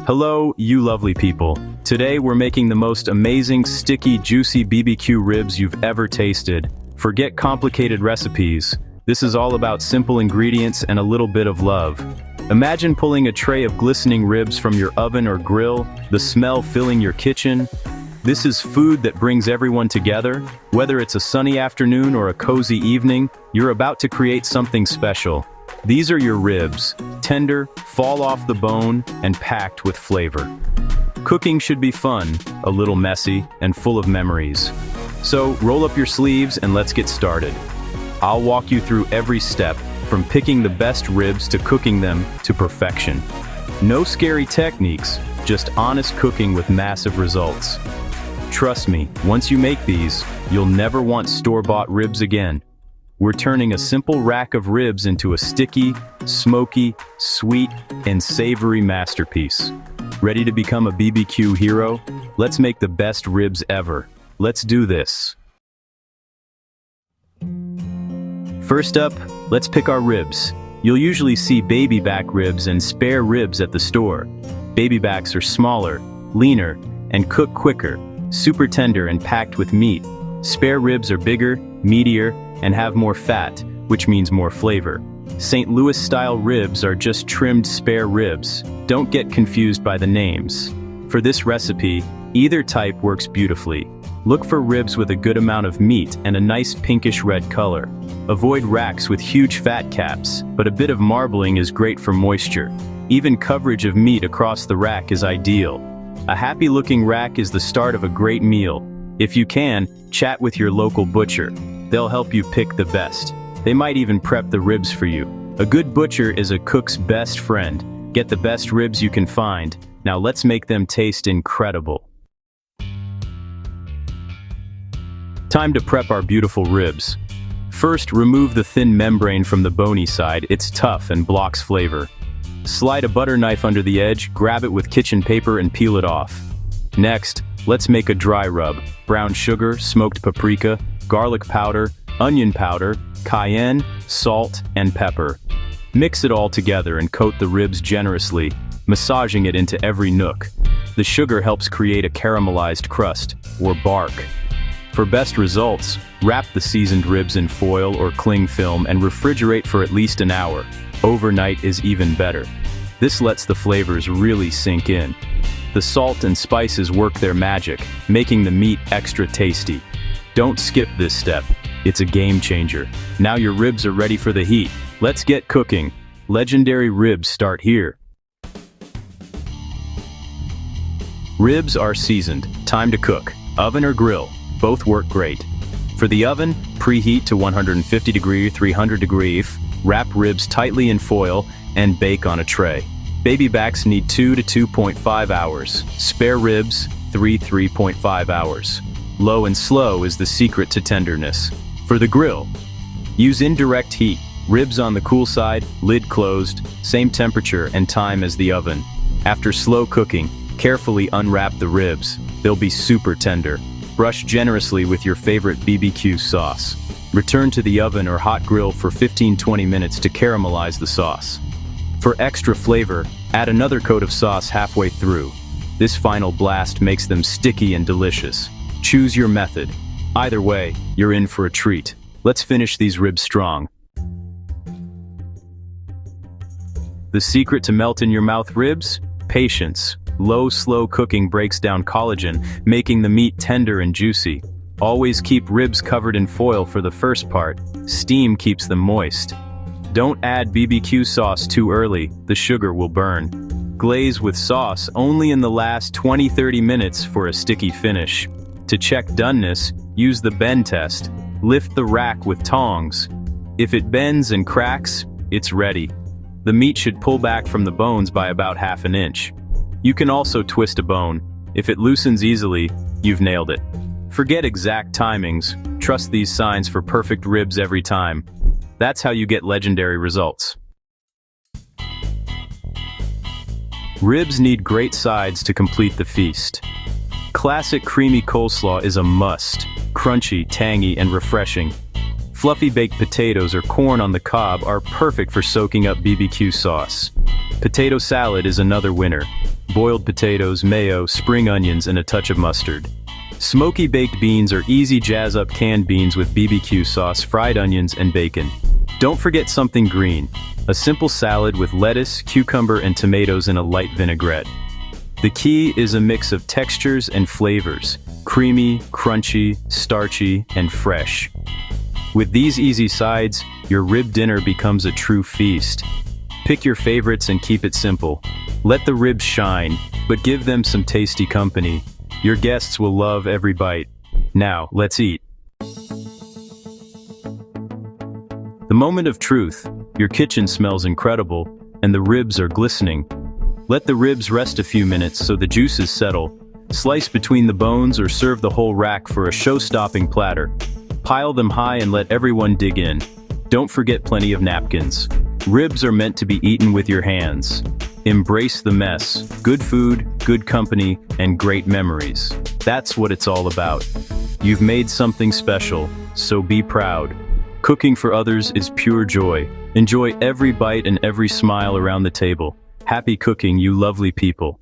Hello, you lovely people. Today we're making the most amazing, sticky, juicy BBQ ribs you've ever tasted. Forget complicated recipes. This is all about simple ingredients and a little bit of love. Imagine pulling a tray of glistening ribs from your oven or grill, the smell filling your kitchen. This is food that brings everyone together. Whether it's a sunny afternoon or a cozy evening, you're about to create something special. These are your ribs, tender, fall off the bone, and packed with flavor. Cooking should be fun, a little messy, and full of memories. So roll up your sleeves and let's get started. I'll walk you through every step, from picking the best ribs to cooking them to perfection. No scary techniques, just honest cooking with massive results. Trust me, once you make these, you'll never want store-bought ribs again. We're turning a simple rack of ribs into a sticky, smoky, sweet, and savory masterpiece. Ready to become a BBQ hero? Let's make the best ribs ever. Let's do this. First up, let's pick our ribs. You'll usually see baby back ribs and spare ribs at the store. Baby backs are smaller, leaner, and cook quicker, super tender and packed with meat. Spare ribs are bigger, meatier, and have more fat, which means more flavor. St. Louis-style ribs are just trimmed spare ribs. Don't get confused by the names. For this recipe, either type works beautifully. Look for ribs with a good amount of meat and a nice pinkish red color. Avoid racks with huge fat caps, but a bit of marbling is great for moisture. Even coverage of meat across the rack is ideal. A happy-looking rack is the start of a great meal. If you can, chat with your local butcher. They'll help you pick the best. They might even prep the ribs for you. A good butcher is a cook's best friend. Get the best ribs you can find. Now let's make them taste incredible. Time to prep our beautiful ribs. First, remove the thin membrane from the bony side. It's tough and blocks flavor. Slide a butter knife under the edge, grab it with kitchen paper and peel it off. Next, let's make a dry rub. Brown sugar, smoked paprika, garlic powder, onion powder, cayenne, salt, and pepper. Mix it all together and coat the ribs generously, massaging it into every nook. The sugar helps create a caramelized crust, or bark. For best results, wrap the seasoned ribs in foil or cling film and refrigerate for at least an hour. Overnight is even better. This lets the flavors really sink in. The salt and spices work their magic, making the meat extra tasty. Don't skip this step. It's a game changer. Now your ribs are ready for the heat. Let's get cooking. Legendary ribs start here. Ribs are seasoned. Time to cook. Oven or grill, both work great. For the oven, preheat to 150 degree, 300 degree. Wrap ribs tightly in foil and bake on a tray. Baby backs need 2 to 2.5 hours. Spare ribs, 3.5 hours. Low and slow is the secret to tenderness. For the grill, use indirect heat. Ribs on the cool side, lid closed, same temperature and time as the oven. After slow cooking, carefully unwrap the ribs. They'll be super tender. Brush generously with your favorite BBQ sauce. Return to the oven or hot grill for 15-20 minutes to caramelize the sauce. For extra flavor, add another coat of sauce halfway through. This final blast makes them sticky and delicious. Choose your method. Either way, you're in for a treat. Let's finish these ribs strong. The secret to melt-in-your-mouth ribs? Patience. Low, slow cooking breaks down collagen, making the meat tender and juicy. Always keep ribs covered in foil for the first part. Steam keeps them moist. Don't add BBQ sauce too early, the sugar will burn. Glaze with sauce only in the last 20-30 minutes for a sticky finish. To check doneness, use the bend test. Lift the rack with tongs. If it bends and cracks, it's ready. The meat should pull back from the bones by about ½ an inch. You can also twist a bone. If it loosens easily, you've nailed it. Forget exact timings. Trust these signs for perfect ribs every time. That's how you get legendary results. Ribs need great sides to complete the feast. Classic creamy coleslaw is a must. Crunchy, tangy, and refreshing. Fluffy baked potatoes or corn on the cob are perfect for soaking up BBQ sauce. Potato salad is another winner. boiled potatoes, mayo, spring onions, and a touch of mustard. Smoky baked beans are easy jazz-up canned beans with BBQ sauce, fried onions, and bacon. Don't forget something green, a simple salad with lettuce, cucumber, and tomatoes in a light vinaigrette. The key is a mix of textures and flavors, creamy, crunchy, starchy, and fresh. With these easy sides, your rib dinner becomes a true feast. Pick your favorites and keep it simple. Let the ribs shine, but give them some tasty company. Your guests will love every bite. Now, let's eat. The moment of truth. Your kitchen smells incredible, and the ribs are glistening. Let the ribs rest a few minutes so the juices settle. Slice between the bones or serve the whole rack for a show-stopping platter. Pile them high and let everyone dig in. Don't forget plenty of napkins. Ribs are meant to be eaten with your hands. Embrace the mess. Good food, good company, and great memories. That's what it's all about. You've made something special, so be proud. Cooking for others is pure joy. Enjoy every bite and every smile around the table. Happy cooking, you lovely people.